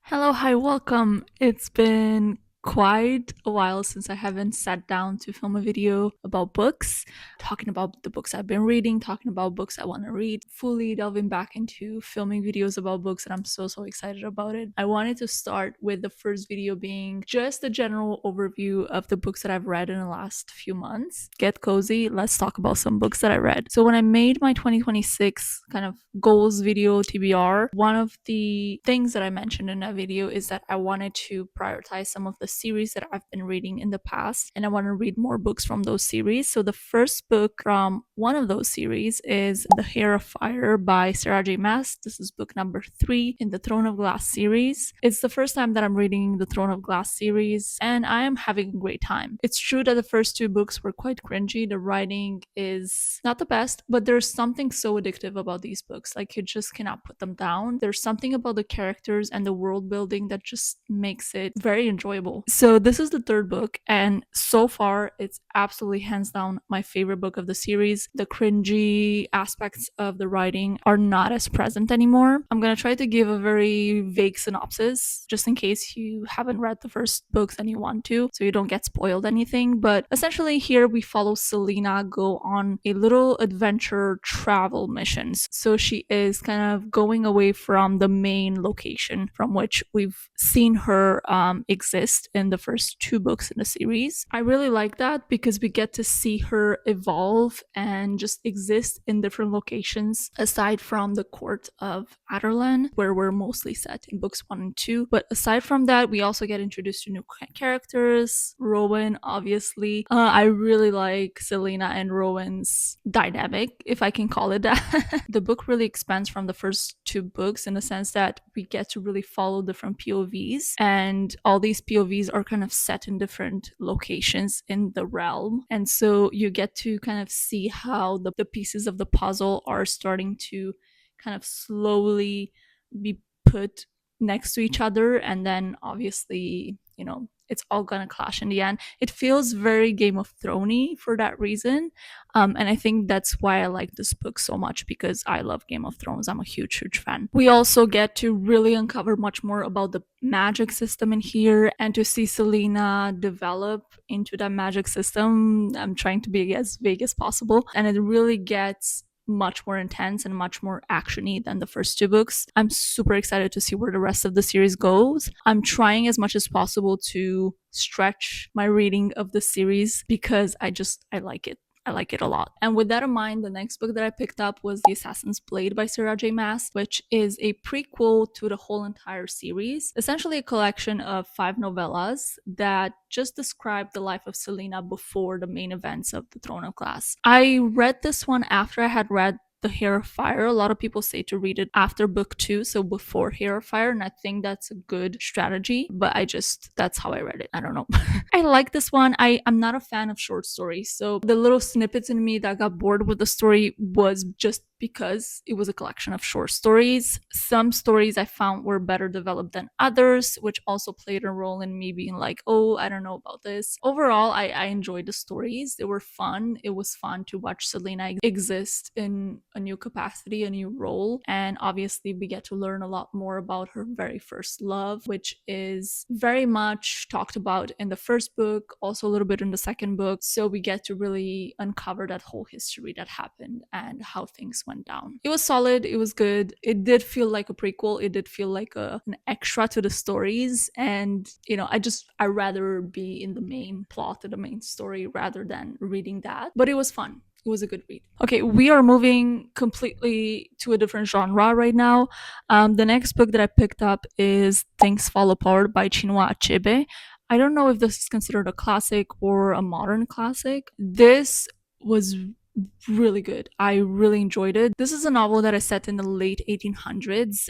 Hello, hi, welcome. It's been quite a while since I haven't sat down to film a video about books, talking about the books I've been reading, talking about books I want to read, fully delving back into filming videos about books, and I'm so excited about it. I wanted to start with the first video being just a general overview of the books that I've read in the last few months. Get cozy, let's talk about some books that I read. So when I made my 2026 kind of goals video TBR, one of the things that I mentioned in that video is that I wanted to prioritize some of the series that I've been reading in the past, and I want to read more books from those series. So the first book from one of those series is The Hair of Fire by Sarah J. Maas. This is book number 3 in the Throne of Glass series. It's the first time that I'm reading the Throne of Glass series, and I am having a great time. It's true that the first 2 books were quite cringy. The writing is not the best, but there's something so addictive about these books. Like, you just cannot put them down. There's something about the characters and the world building that just makes it very enjoyable. So this is the third book, and so far it's absolutely hands down my favorite book of the series. The cringy aspects of the writing are not as present anymore. I'm gonna try to give a very vague synopsis just in case you haven't read the first books and you want to, so you don't get spoiled anything. But essentially here we follow Selena go on a little adventure travel missions. So she is kind of going away from the main location from which we've seen her exist in the first 2 books in the series. I really like that because we get to see her evolve and just exist in different locations aside from the court of Adarlan, where we're mostly set in books 1 and 2. But aside from that, we also get introduced to new characters. Rowan, obviously. I really like Selena and Rowan's dynamic, if I can call it that. The book really expands from the first 2 books in the sense that we get to really follow different POVs, and all these POVs are kind of set in different locations in the realm. And so you get to kind of see how the pieces of the puzzle are starting to kind of slowly be put next to each other, and then obviously, it's all gonna clash in the end. It feels very Game of Thrones for that reason, and I think that's why I like this book so much, because I love Game of Thrones. I'm a huge fan. We also get to really uncover much more about the magic system in here, and to see Selena develop into that magic system. I'm trying to be as vague as possible, and it really gets much more intense and much more actiony than the first 2 books. I'm super excited to see where the rest of the series goes. I'm trying as much as possible to stretch my reading of the series because I like it. I like it a lot. And with that in mind, the next book that I picked up was The Assassin's Blade by Sarah J. Maas, which is a prequel to the whole entire series. Essentially a collection of 5 novellas that just describe the life of Selena before the main events of the Throne of Glass. I read this one after I had read The Hair of Fire. A lot of people say to read it after book 2, so before Hair of Fire, and I think that's a good strategy, but that's how I read it. I don't know. I like this one. I'm not a fan of short stories, so the little snippets in me that got bored with the story was just because it was a collection of short stories. Some stories I found were better developed than others, which also played a role in me being like, oh, I don't know about this. Overall, I enjoyed the stories. They were fun. It was fun to watch Selena exist in a new capacity, a new role. And obviously, we get to learn a lot more about her very first love, which is very much talked about in the first book, also a little bit in the second book. So we get to really uncover that whole history that happened and how things went down. It was solid. It was good. It did feel like a prequel. It did feel like an extra to the stories. And, I rather be in the main plot or the main story rather than reading that. But it was fun. It was a good read. Okay, we are moving completely to a different genre right now. The next book that I picked up is Things Fall Apart by Chinua Achebe. I don't know if this is considered a classic or a modern classic. This was really good. I really enjoyed it. This is a novel that is set in the late 1800s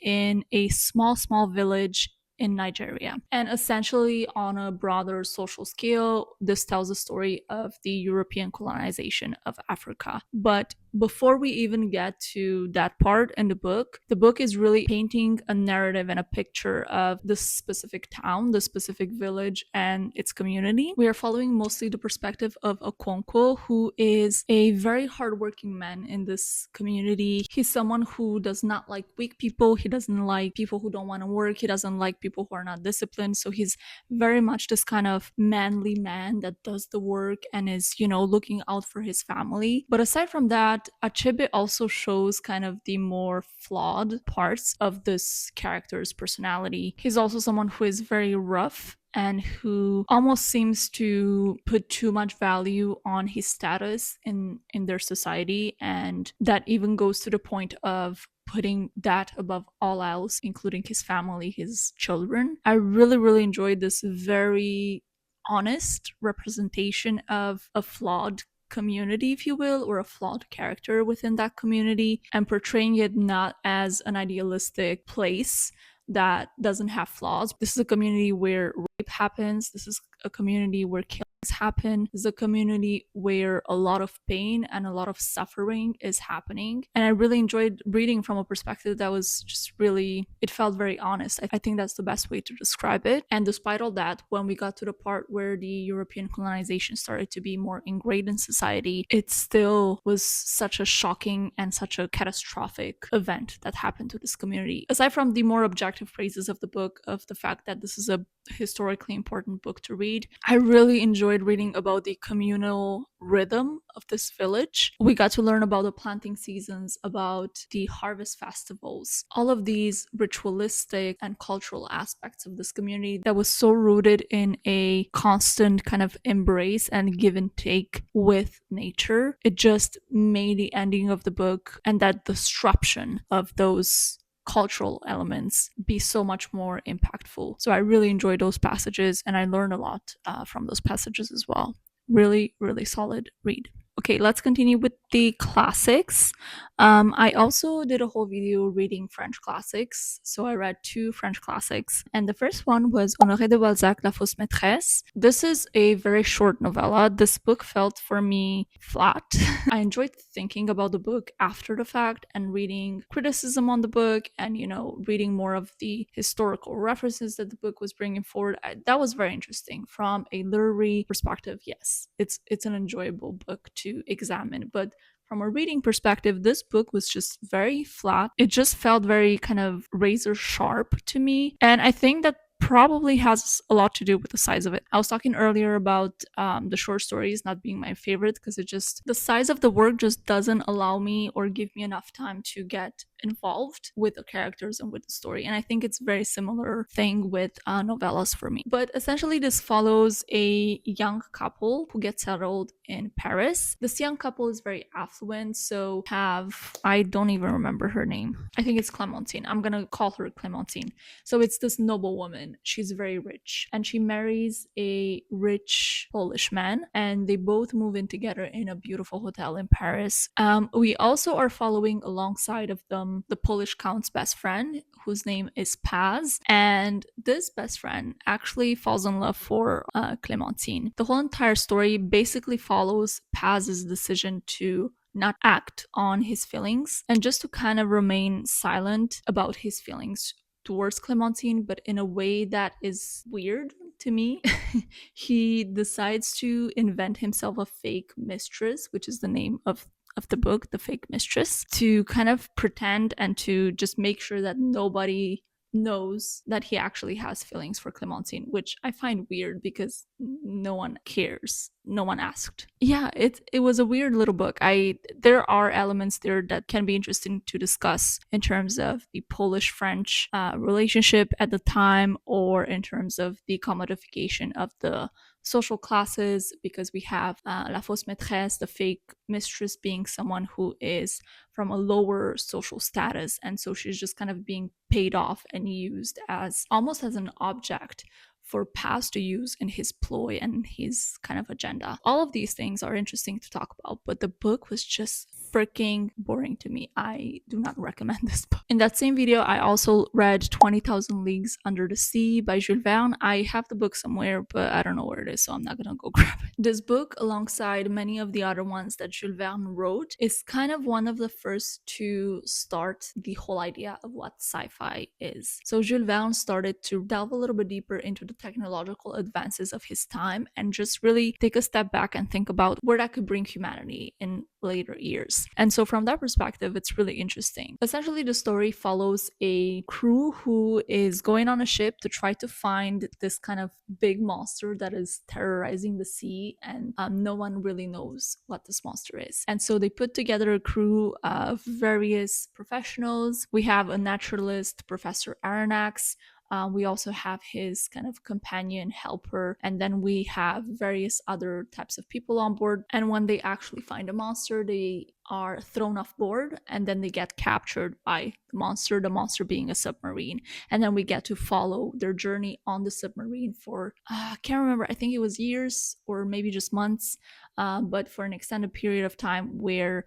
in a small village in Nigeria. And essentially, on a broader social scale, this tells the story of the European colonization of Africa. But before we even get to that part in the book is really painting a narrative and a picture of the specific town, the specific village, and its community. We are following mostly the perspective of Okonkwo, who is a very hardworking man in this community. He's someone who does not like weak people. He doesn't like people who don't want to work. He doesn't like people who are not disciplined. So he's very much this kind of manly man that does the work and is, looking out for his family. But aside from that, Achebe also shows kind of the more flawed parts of this character's personality. He's also someone who is very rough and who almost seems to put too much value on his status in their society, and that even goes to the point of putting that above all else, including his family, his children. I really, really enjoyed this very honest representation of a flawed community, if you will, or a flawed character within that community, and portraying it not as an idealistic place that doesn't have flaws. This is a community where rape happens. This is a community where killings happen. This is a community where a lot of pain and a lot of suffering is happening. And I really enjoyed reading from a perspective that was just really, it felt very honest. I think that's the best way to describe it. And despite all that, when we got to the part where the European colonization started to be more ingrained in society, it still was such a shocking and such a catastrophic event that happened to this community. Aside from the more objective praises of the book, of the fact that this is a historically important book to read, I really enjoyed reading about the communal rhythm of this village. We got to learn about the planting seasons, about the harvest festivals, all of these ritualistic and cultural aspects of this community that was so rooted in a constant kind of embrace and give and take with nature. It just made the ending of the book and that disruption of those cultural elements be so much more impactful. So I really enjoyed those passages and I learned a lot from those passages as well. Really, really solid read. Okay, let's continue with the classics. I also did a whole video reading French classics. So I read 2 French classics. And the first one was Honoré de Balzac, La Fausse Maîtresse. This is a very short novella. This book felt for me flat. I enjoyed thinking about the book after the fact and reading criticism on the book and, reading more of the historical references that the book was bringing forward. That was very interesting. From a literary perspective, yes, it's an enjoyable book to examine. But from a reading perspective, this book was just very flat. It just felt very kind of razor sharp to me. And I think that probably has a lot to do with the size of it. I was talking earlier about the short stories not being my favorite because the size of the work just doesn't allow me or give me enough time to get involved with the characters and with the story. And I think it's a very similar thing with novellas for me. But essentially, this follows a young couple who get settled in Paris. This young couple is very affluent, so I don't even remember her name. I think it's Clementine. I'm gonna call her Clementine. So it's this noble woman. She's very rich and she marries a rich Polish man and they both move in together in a beautiful hotel in Paris. We also are following alongside of them the Polish count's best friend, whose name is Paz, and this best friend actually falls in love for Clementine. The whole entire story basically follows Paz's decision to not act on his feelings and just to kind of remain silent about his feelings towards Clementine, but in a way that is weird to me. He decides to invent himself a fake mistress, which is the name of the book, The Fake Mistress, to kind of pretend and to just make sure that nobody knows that he actually has feelings for Clementine, which I find weird because no one cares. No one asked. Yeah, it was a weird little book. There are elements there that can be interesting to discuss in terms of the Polish-French relationship at the time, or in terms of the commodification of the social classes, because we have La Fausse Maîtresse, the fake mistress, being someone who is from a lower social status, and so she's just kind of being paid off and used as almost as an object for Paz to use in his ploy and his kind of agenda. All of these things are interesting to talk about, but the book was just freaking boring to me. I do not recommend this book. In that same video, I also read 20,000 Leagues Under the Sea by Jules Verne. I have the book somewhere, but I don't know where it is, so I'm not gonna go grab it. This book, alongside many of the other ones that Jules Verne wrote, is kind of one of the first to start the whole idea of what sci-fi is. So Jules Verne started to delve a little bit deeper into the technological advances of his time and just really take a step back and think about where that could bring humanity in later years. And so from that perspective, it's really interesting. Essentially, the story follows a crew who is going on a ship to try to find this kind of big monster that is terrorizing the sea, and no one really knows what this monster is. And so they put together a crew of various professionals. We have a naturalist, Professor Aronnax. We also have his kind of companion helper, and then we have various other types of people on board. And when they actually find a monster, they are thrown off board, and then they get captured by the monster being a submarine. And then we get to follow their journey on the submarine for, I can't remember, I think it was years or maybe just months, but for an extended period of time where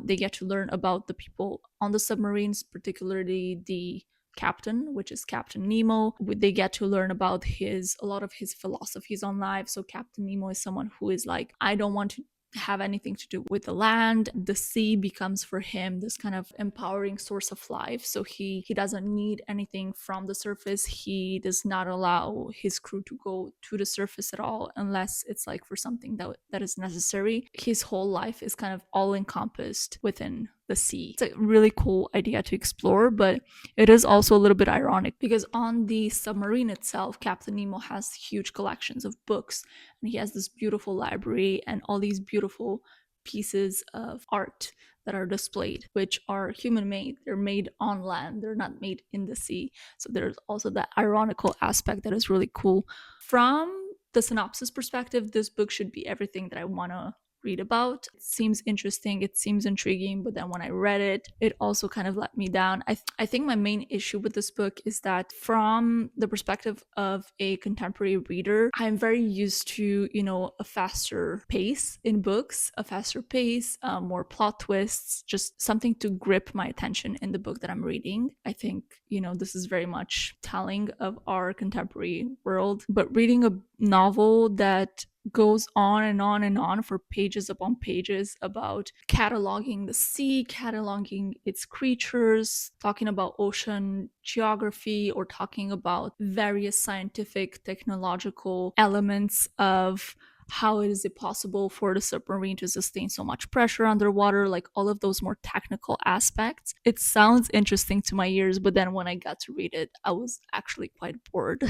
they get to learn about the people on the submarines, particularly the captain, which is Captain Nemo. They get to learn about a lot of his philosophies on life. So Captain Nemo is someone who is like, I don't want to have anything to do with the land. The sea becomes for him this kind of empowering source of life. So he doesn't need anything from the surface. He does not allow his crew to go to the surface at all unless it's like for something that is necessary. His whole life is kind of all encompassed within the sea. It's a really cool idea to explore, but it is also a little bit ironic because on the submarine itself, Captain Nemo has huge collections of books, and he has this beautiful library and all these beautiful pieces of art that are displayed, which are human made. They're made on land, they're not made in the sea. So there's also that ironical aspect that is really cool. From the synopsis perspective, this book should be everything that I want to read about. It seems interesting, it seems intriguing, but then when I read it, it also kind of let me down. I think my main issue with this book is that from the perspective of a contemporary reader, I'm very used to, a faster pace in books, a faster pace, more plot twists, just something to grip my attention in the book that I'm reading. I think, this is very much telling of our contemporary world, but reading a novel that goes on and on and on for pages upon pages about cataloging the sea, cataloging its creatures, talking about ocean geography, or talking about various scientific, technological elements of how is it possible for the submarine to sustain so much pressure underwater, like all of those more technical aspects. It sounds interesting to my ears, but then when I got to read it, I was actually quite bored.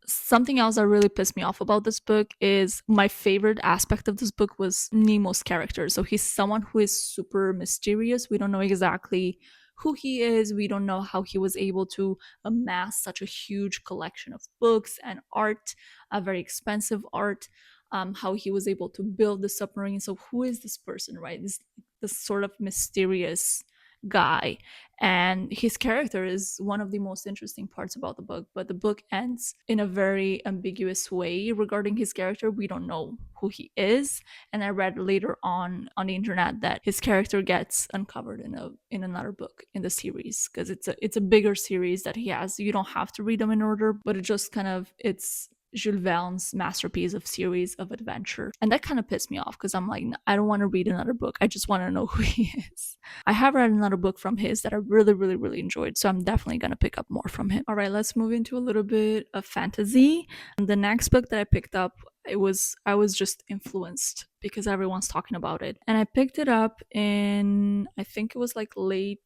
Something else that really pissed me off about this book is my favorite aspect of this book was Nemo's character. So he's someone who is super mysterious. We don't know exactly who he is. We don't know how he was able to amass such a huge collection of books and art, a very expensive art, how he was able to build the submarine. So who is this person, right? This sort of mysterious guy, and his character is one of the most interesting parts about the book, but the book ends in a very ambiguous way regarding his character. We don't know who he is, and I read later on the internet that his character gets uncovered in another book in the series, because it's a bigger series that he has. You don't have to read them in order, but it just kind of, it's Jules Verne's masterpiece of series of adventure. And that kind of pissed me off because I'm like, I don't want to read another book. I just want to know who he is. I have read another book from his that I really, really, really enjoyed. So I'm definitely going to pick up more from him. All right, let's move into a little bit of fantasy. And the next book that I picked up, I was just influenced because everyone's talking about it. And I picked it up in, I think it was like late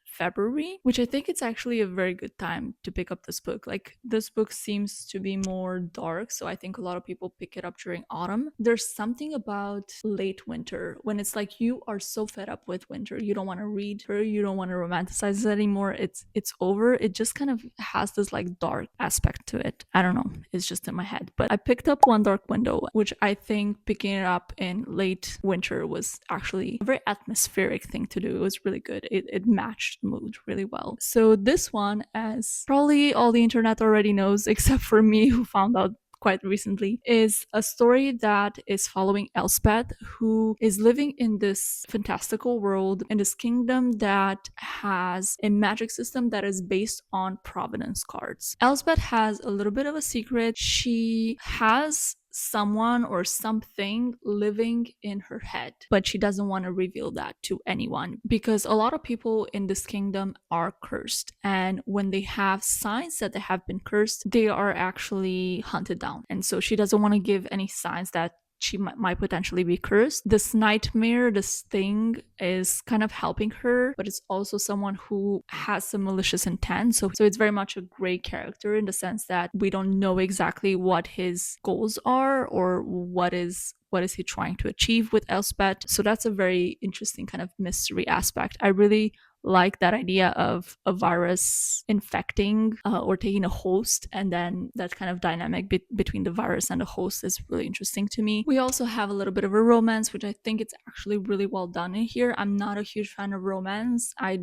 February, which I think it's actually a very good time to pick up this book. Like, this book seems to be more dark, so I think a lot of people pick it up during autumn. There's something about late winter when it's like you are so fed up with winter, you don't want to read her, you don't want to romanticize it anymore. It's over. It just kind of has this like dark aspect to it. I don't know, it's just in my head. But I picked up One Dark Window, which I think picking it up in late winter was actually a very atmospheric thing to do. It was really good. It matched mood really well. So this one, as probably all the internet already knows, except for me who found out quite recently, is a story that is following Elspeth, who is living in this fantastical world, in this kingdom that has a magic system that is based on provenance cards. Elspeth has a little bit of a secret. She has someone or something living in her head, but she doesn't want to reveal that to anyone because a lot of people in this kingdom are cursed, and when they have signs that they have been cursed, they are actually hunted down. And so she doesn't want to give any signs that she might potentially be cursed. This nightmare, this thing is kind of helping her, but it's also someone who has some malicious intent. So it's very much a gray character in the sense that we don't know exactly what his goals are or what is he trying to achieve with Elspeth. So that's a very interesting kind of mystery aspect. I really like that idea of a virus infecting or taking a host, and then that kind of dynamic between the virus and the host is really interesting to me. We also have a little bit of a romance, which I think it's actually really well done in here. I'm not a huge fan of romance. I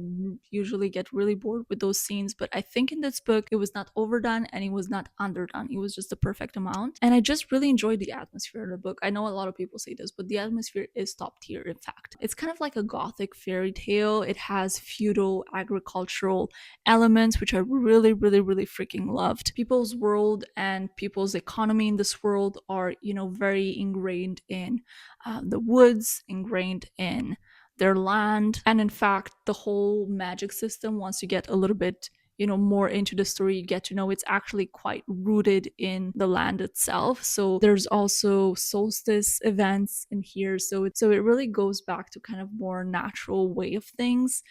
usually get really bored with those scenes, but I think in this book it was not overdone and it was not underdone. It was just the perfect amount, and I just really enjoyed the atmosphere of the book. I know a lot of people say this, but the atmosphere is top tier. In fact, it's kind of like a gothic fairy tale. It has feudal agricultural elements, which I really, really, really freaking loved. People's world and people's economy in this world are, very ingrained in the woods, ingrained in their land. And in fact, the whole magic system, once you get a little bit more into the story, you get to know it's actually quite rooted in the land itself. So there's also solstice events in here, so it really goes back to kind of more natural way of things,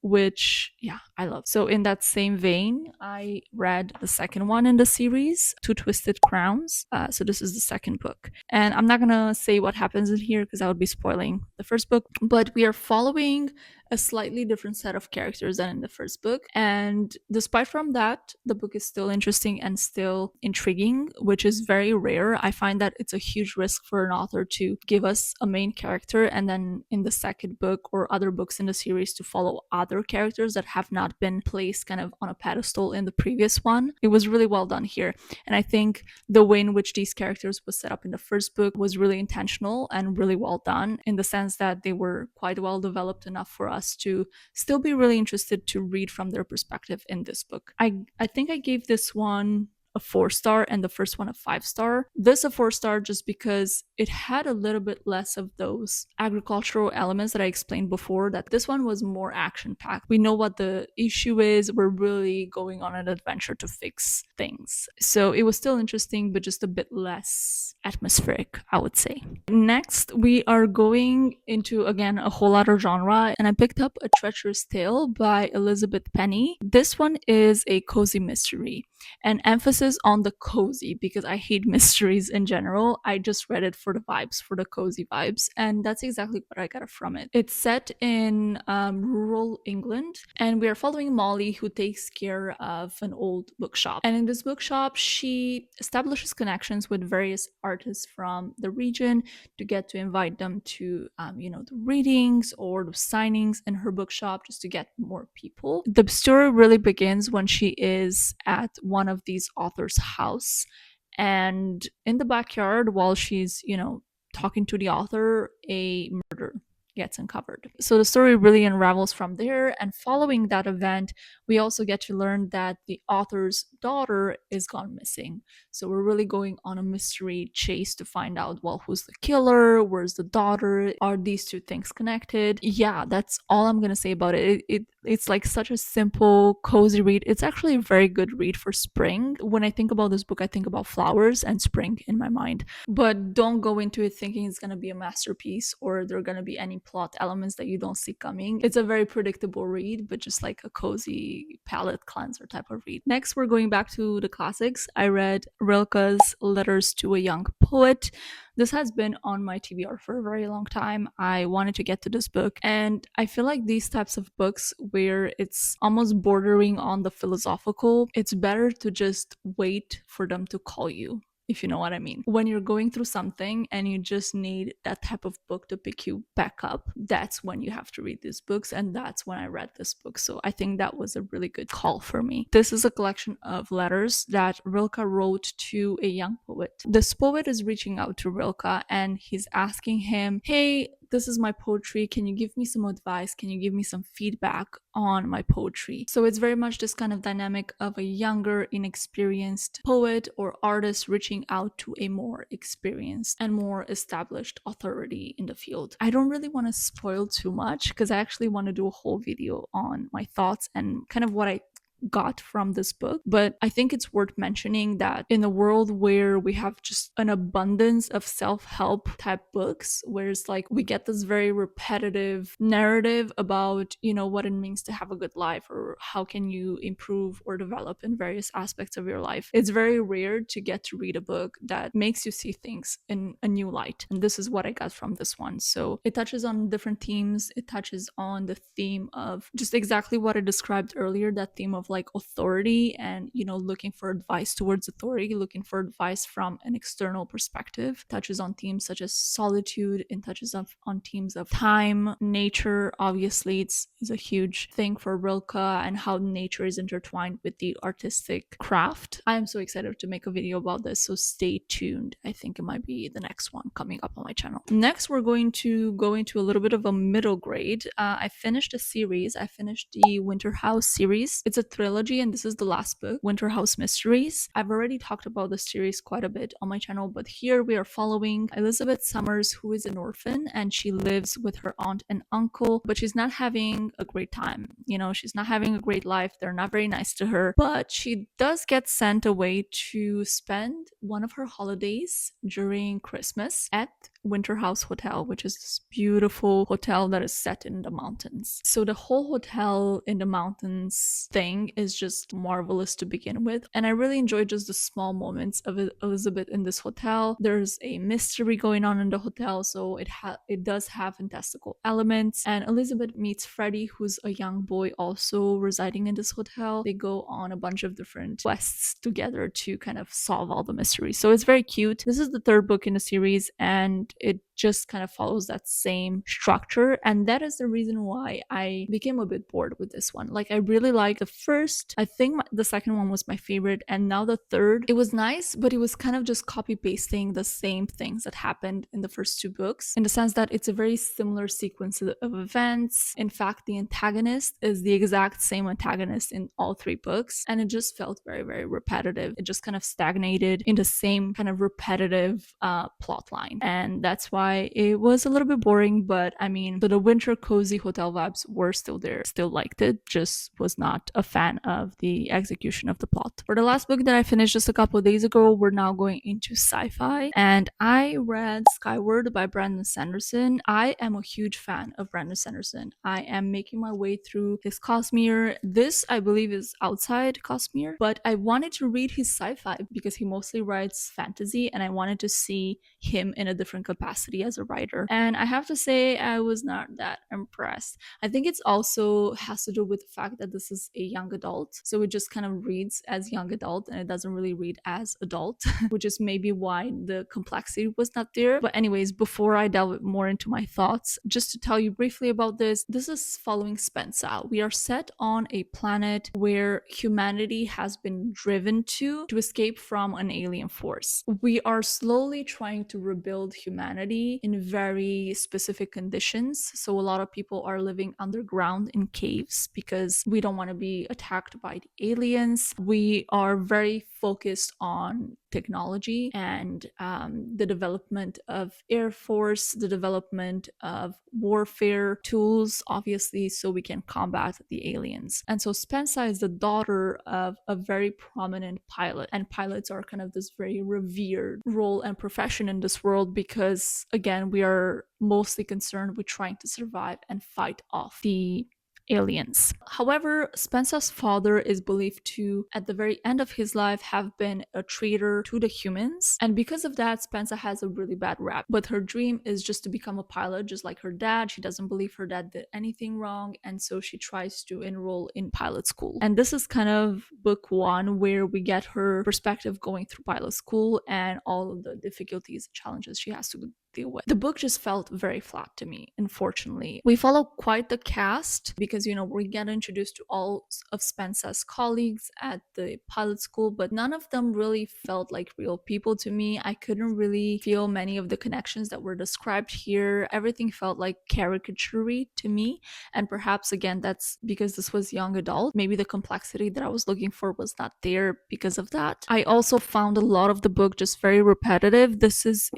which I love. So in that same vein, I read the second one in the series, Two Twisted Crowns. So this is the second book, and I'm not gonna say what happens in here because I would be spoiling the first book, but we are following a slightly different set of characters than in the first book. And despite from that, the book is still interesting and still intriguing, which is very rare. I find that it's a huge risk for an author to give us a main character and then in the second book or other books in the series to follow other characters that have not been placed kind of on a pedestal in the previous one. It was really well done here. And I think the way in which these characters was set up in the first book was really intentional and really well done, in the sense that they were quite well developed enough for us to still be really interested to read from their perspective in this book. I think I gave this one a 4-star and the first one a 5-star. This a 4-star just because it had a little bit less of those agricultural elements that I explained before, that this one was more action packed. We know what the issue is. We're really going on an adventure to fix things. So it was still interesting, but just a bit less atmospheric, I would say. Next, we are going into, again, a whole other genre, and I picked up A Treacherous Tale by Elizabeth Penny. This one is a cozy mystery, and emphasis on the cozy because I hate mysteries in general. I just read it for the vibes, for the cozy vibes, and that's exactly what I got from it. It's set in rural England, and we are following Molly, who takes care of an old bookshop. And in this bookshop, she establishes connections with various artists from the region to get to invite them to, the readings or the signings in her bookshop, just to get more people. The story really begins when she is at one of these author's house, and in the backyard, while she's talking to the author, a murder gets uncovered. So the story really unravels from there, and following that event, we also get to learn that the author's daughter is gone missing. So we're really going on a mystery chase to find out, well, who's the killer, where's the daughter, are these two things connected? Yeah, that's all I'm gonna say about it. It's like such a simple, cozy read. It's actually a very good read for spring. When I think about this book, I think about flowers and spring in my mind. But don't go into it thinking it's gonna be a masterpiece or there are gonna be any plot elements that you don't see coming. It's a very predictable read, but just like a cozy palate cleanser type of read. Next, we're going back to the classics. I read Rilke's Letters to a Young Poet. This has been on my TBR for a very long time. I wanted to get to this book, and I feel like these types of books where it's almost bordering on the philosophical, it's better to just wait for them to call you. if you know what I mean. When you're going through something and you just need that type of book to pick you back up, that's when you have to read these books. And that's when I read this book. So I think that was a really good call for me. This is a collection of letters that Rilke wrote to a young poet. This poet is reaching out to Rilke and he's asking him, hey, this is my poetry. Can you give me some advice? Can you give me some feedback on my poetry? So it's very much this kind of dynamic of a younger, inexperienced poet or artist reaching out to a more experienced and more established authority in the field. I don't really want to spoil too much because I actually want to do a whole video on my thoughts and kind of what I got from this book. But I think it's worth mentioning that in a world where we have just an abundance of self-help type books, where it's like we get this very repetitive narrative about, you know, what it means to have a good life or how can you improve or develop in various aspects of your life. It's very rare to get to read a book that makes you see things in a new light. And this is what I got from this one. So it touches on different themes. It touches on the theme of just exactly what I described earlier, that theme of like authority and, you know, looking for advice towards authority, looking for advice from an external perspective. Touches on themes such as solitude and touches on themes of time, nature. Obviously, it's a huge thing for Rilke and how nature is intertwined with the artistic craft. I am so excited to make a video about this, so stay tuned. I think it might be the next one coming up on my channel. Next, we're going to go into a little bit of a middle grade. I finished a series. I finished the Winter House series. It's a trilogy and this is the last book, Winter House Mysteries. I've already talked about the series quite a bit on my channel, but here we are following Elizabeth Summers, who is an orphan and she lives with her aunt and uncle, but she's not having a great time. You know, she's not having a great life. They're not very nice to her, but she does get sent away to spend one of her holidays during Christmas at Winter House Hotel, which is this beautiful hotel that is set in the mountains. So the whole hotel in the mountains thing is just marvelous to begin with. And I really enjoyed just the small moments of Elizabeth in this hotel. There's a mystery going on in the hotel, so it does have fantastical elements. And Elizabeth meets Freddie, who's a young boy also residing in this hotel. They go on a bunch of different quests together to kind of solve all the mysteries. So it's very cute. This is the third book in the series and it just kind of follows that same structure, and that is the reason why I became a bit bored with this one. Like, I really liked the first. I think the second one was my favorite, and now the third, it was nice, but it was kind of just copy pasting the same things that happened in the first two books, in the sense that it's a very similar sequence of events. In fact, the antagonist is the exact same antagonist in all three books, and it just felt very, very repetitive. It just kind of stagnated in the same kind of repetitive plot line, and that's why it was a little bit boring. But I mean, the winter cozy hotel vibes were still there, still liked it, just was not a fan of the execution of the plot. For the last book that I finished just a couple of days ago, we're now going into sci-fi, and I read Skyward by Brandon Sanderson. I am a huge fan of Brandon Sanderson. I am making my way through his Cosmere. This, I believe, is outside Cosmere, but I wanted to read his sci-fi because he mostly writes fantasy, and I wanted to see him in a different capacity as a writer. And I have to say, I was not that impressed. I think it's also has to do with the fact that this is a young adult, so it just kind of reads as young adult and it doesn't really read as adult, which is maybe why the complexity was not there. But anyways, before I delve more into my thoughts, just to tell you briefly about this is following Spensa. We are set on a planet where humanity has been driven to escape from an alien force. We are slowly trying to rebuild humanity in very specific conditions. So a lot of people are living underground in caves because we don't want to be attacked by the aliens. We are very focused on technology and the development of air force, the development of warfare tools, obviously, so we can combat the aliens. And so Spensa is the daughter of a very prominent pilot, and pilots are kind of this very revered role and profession in this world because, again, we are mostly concerned with trying to survive and fight off the aliens. However, Spensa's father is believed to, at the very end of his life, have been a traitor to the humans. And because of that, Spensa has a really bad rap. But her dream is just to become a pilot, just like her dad. She doesn't believe her dad did anything wrong. And so she tries to enroll in pilot school. And this is kind of book one, where we get her perspective going through pilot school and all of the difficulties, challenges she has to deal with. The book just felt very flat to me, unfortunately. We follow quite the cast because, we get introduced to all of Spensa's colleagues at the pilot school, but none of them really felt like real people to me. I couldn't really feel many of the connections that were described here. Everything felt like caricature to me, and perhaps again that's because this was young adult. Maybe the complexity that I was looking for was not there because of that. I also found a lot of the book just very repetitive. This is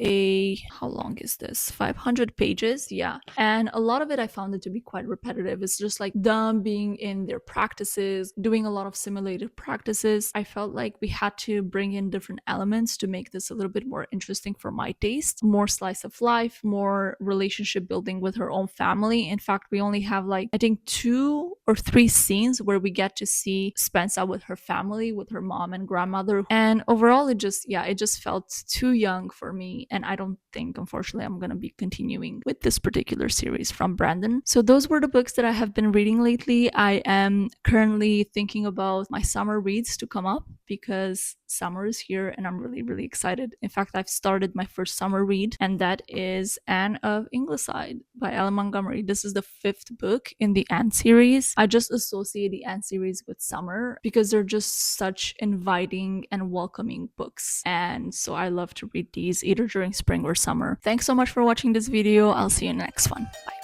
how long is this? 500 pages, yeah. And a lot of it I found it to be quite repetitive. It's just like them being in their practices, doing a lot of simulated practices. I felt like we had to bring in different elements to make this a little bit more interesting for my taste. More slice of life, more relationship building with her own family. In fact, we only have I think 2 or 3 scenes where we get to see Spensa with her family, with her mom and grandmother. And overall, it just felt too young for me. And I don't think, unfortunately, I'm going to be continuing with this particular series from Brandon. So those were the books that I have been reading lately. I am currently thinking about my summer reads to come up because summer is here and I'm really, really excited. In fact, I've started my first summer read, and that is Anne of Ingleside by Ellen Montgomery. This is the 5th book in the Anne series. I just associate the Anne series with summer because they're just such inviting and welcoming books. And so I love to read these either during spring or summer. Thanks so much for watching this video. I'll see you in the next one. Bye.